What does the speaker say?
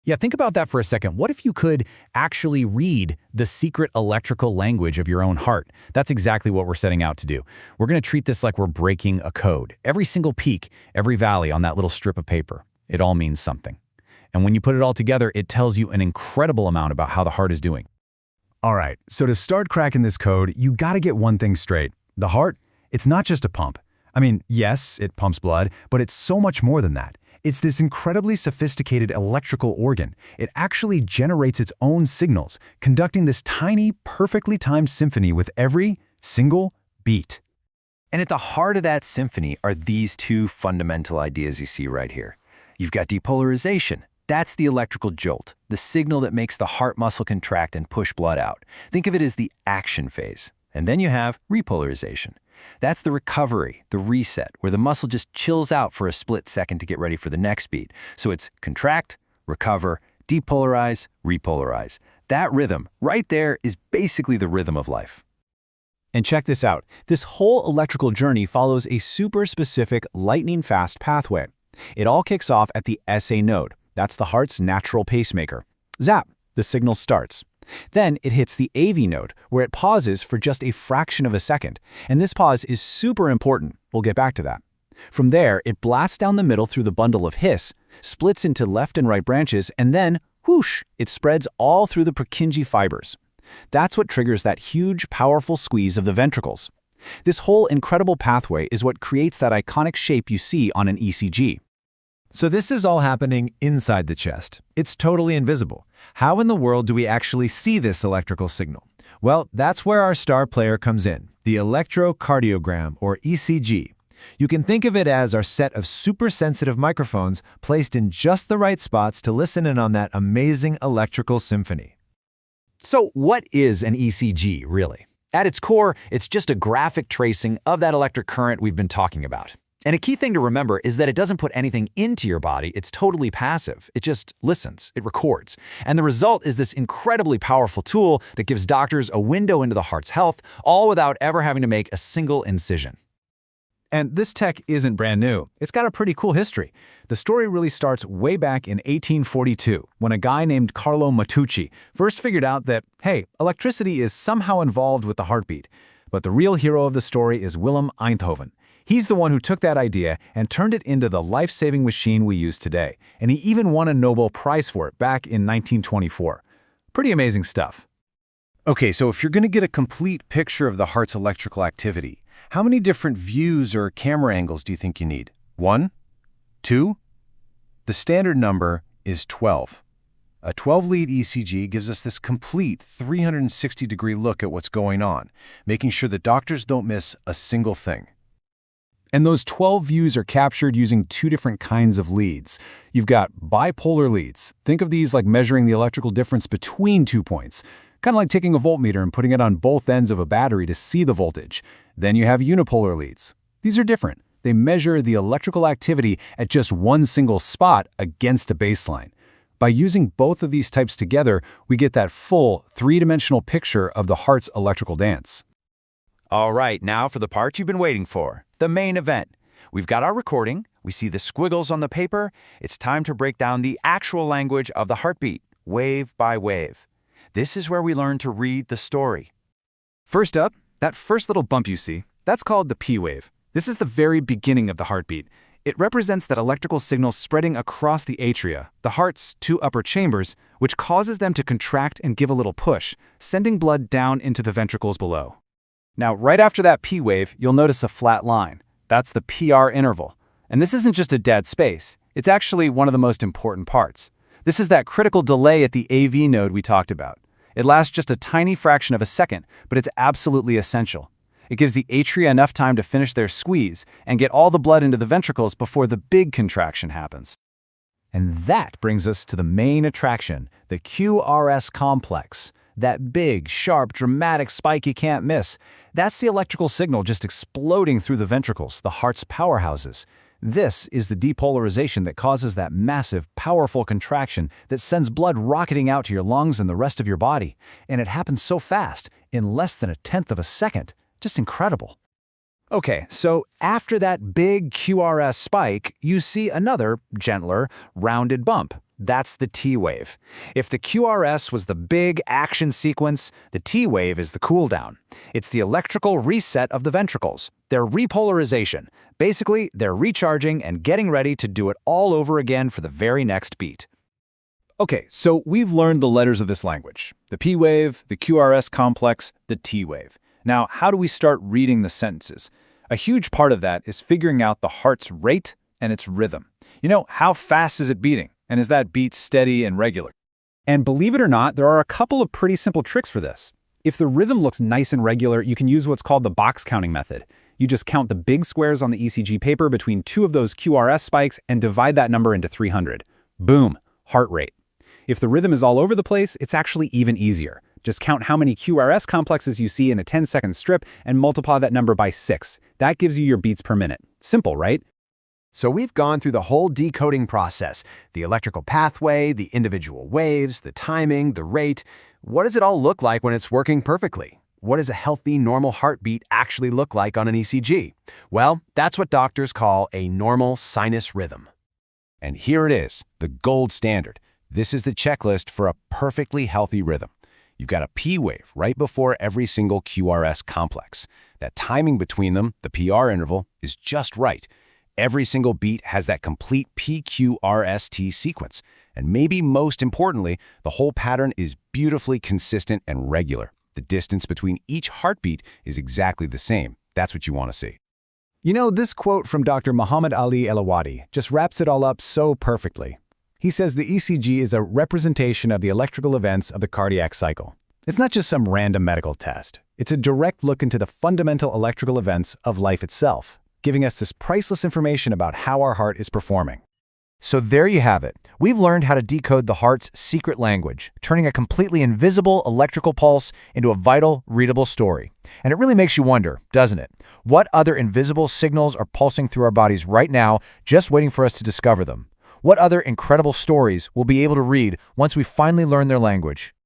Yeah, think about that for a second. What if you could actually read the secret electrical language of your own heart? That's exactly what we're setting out to do. We're going to treat this like we're breaking a code. Every single peak, every valley on that little strip of paper, it all means something. And when you put it all together, it tells you an incredible amount about how the heart is doing. All right, so to start cracking this code, you gotta get one thing straight. The heart, it's not just a pump. I mean, yes, it pumps blood, but it's so much more than that. It's this incredibly sophisticated electrical organ. It actually generates its own signals, conducting this tiny, perfectly timed symphony with every single beat. And at the heart of that symphony are these two fundamental ideas you see right here. You've got depolarization. That's the electrical jolt, the signal that makes the heart muscle contract and push blood out. Think of it as the action phase. And then you have repolarization. That's the recovery, the reset, where the muscle just chills out for a split second to get ready for the next beat. So it's contract, recover, depolarize, repolarize. That rhythm right there is basically the rhythm of life. And check this out. This whole electrical journey follows a super specific lightning-fast pathway. It all kicks off at the SA node. That's the heart's natural pacemaker. Zap, the signal starts. Then it hits the AV node, where it pauses for just a fraction of a second. And this pause is super important. We'll get back to that. From there, it blasts down the middle through the bundle of His, splits into left and right branches, and then, whoosh, it spreads all through the Purkinje fibers. That's what triggers that huge, powerful squeeze of the ventricles. This whole incredible pathway is what creates that iconic shape you see on an ECG. So this is all happening inside the chest. It's totally invisible. How in the world do we actually see this electrical signal? Well, that's where our star player comes in, the electrocardiogram, or ECG. You can think of it as our set of super sensitive microphones placed in just the right spots to listen in on that amazing electrical symphony. So what is an ECG, really? At its core, it's just a graphic tracing of that electric current we've been talking about. And a key thing to remember is that it doesn't put anything into your body. It's totally passive. It just listens. It records. And the result is this incredibly powerful tool that gives doctors a window into the heart's health, all without ever having to make a single incision. And this tech isn't brand new. It's got a pretty cool history. The story really starts way back in 1842, when a guy named Carlo Matteucci first figured out that, hey, electricity is somehow involved with the heartbeat. But the real hero of the story is Willem Einthoven. He's the one who took that idea and turned it into the life-saving machine we use today. And he even won a Nobel Prize for it back in 1924. Pretty amazing stuff. Okay, so if you're going to get a complete picture of the heart's electrical activity, how many different views or camera angles do you think you need? 1? 2? The standard number is 12. A 12-lead ECG gives us this complete 360-degree look at what's going on, making sure that doctors don't miss a single thing. And those 12 views are captured using two different kinds of leads. You've got bipolar leads. Think of these like measuring the electrical difference between 2 points. Kind of like taking a voltmeter and putting it on both ends of a battery to see the voltage. Then you have unipolar leads. These are different. They measure the electrical activity at just one single spot against a baseline. By using both of these types together, we get that full three-dimensional picture of the heart's electrical dance. All right, now for the part you've been waiting for, the main event. We've got our recording, we see the squiggles on the paper. It's time to break down the actual language of the heartbeat, wave by wave. This is where we learn to read the story. First up, that first little bump you see, that's called the P wave. This is the very beginning of the heartbeat. It represents that electrical signal spreading across the atria, the heart's two upper chambers, which causes them to contract and give a little push, sending blood down into the ventricles below. Now, right after that P wave, you'll notice a flat line. That's the PR interval. And this isn't just a dead space. It's actually one of the most important parts. This is that critical delay at the AV node we talked about. It lasts just a tiny fraction of a second, but it's absolutely essential. It gives the atria enough time to finish their squeeze and get all the blood into the ventricles before the big contraction happens. And that brings us to the main attraction, the QRS complex. That big, sharp, dramatic spike you can't miss. That's the electrical signal just exploding through the ventricles, the heart's powerhouses. This is the depolarization that causes that massive, powerful contraction that sends blood rocketing out to your lungs and the rest of your body. And it happens so fast, in less than a tenth of a second. Just incredible. Okay, so after that big QRS spike, you see another, gentler, rounded bump. That's the T wave. If the QRS was the big action sequence, the T wave is the cool down. It's the electrical reset of the ventricles, their repolarization. Basically, they're recharging and getting ready to do it all over again for the very next beat. Okay, so we've learned the letters of this language. The P wave, the QRS complex, the T wave. Now, how do we start reading the sentences? A huge part of that is figuring out the heart's rate and its rhythm. You know, how fast is it beating? And is that beat steady and regular? And believe it or not, there are a couple of pretty simple tricks for this. If the rhythm looks nice and regular, you can use what's called the box counting method. You just count the big squares on the ECG paper between two of those QRS spikes and divide that number into 300. Boom, heart rate. If the rhythm is all over the place, it's actually even easier. Just count how many QRS complexes you see in a 10-second strip and multiply that number by 6. That gives you your beats per minute. Simple, right? So we've gone through the whole decoding process, the electrical pathway, the individual waves, the timing, the rate. What does it all look like when it's working perfectly? What does a healthy, normal heartbeat actually look like on an ECG? Well, that's what doctors call a normal sinus rhythm. And here it is, the gold standard. This is the checklist for a perfectly healthy rhythm. You've got a P wave right before every single QRS complex. That timing between them, the PR interval, is just right. Every single beat has that complete PQRST sequence. And maybe most importantly, the whole pattern is beautifully consistent and regular. The distance between each heartbeat is exactly the same. That's what you want to see. You know, this quote from Dr. Muhammad Ali El-Awadi just wraps it all up so perfectly. He says the ECG is a representation of the electrical events of the cardiac cycle. It's not just some random medical test. It's a direct look into the fundamental electrical events of life itself, giving us this priceless information about how our heart is performing. So there you have it. We've learned how to decode the heart's secret language, turning a completely invisible electrical pulse into a vital, readable story. And it really makes you wonder, doesn't it? What other invisible signals are pulsing through our bodies right now, just waiting for us to discover them? What other incredible stories we'll be able to read once we finally learn their language?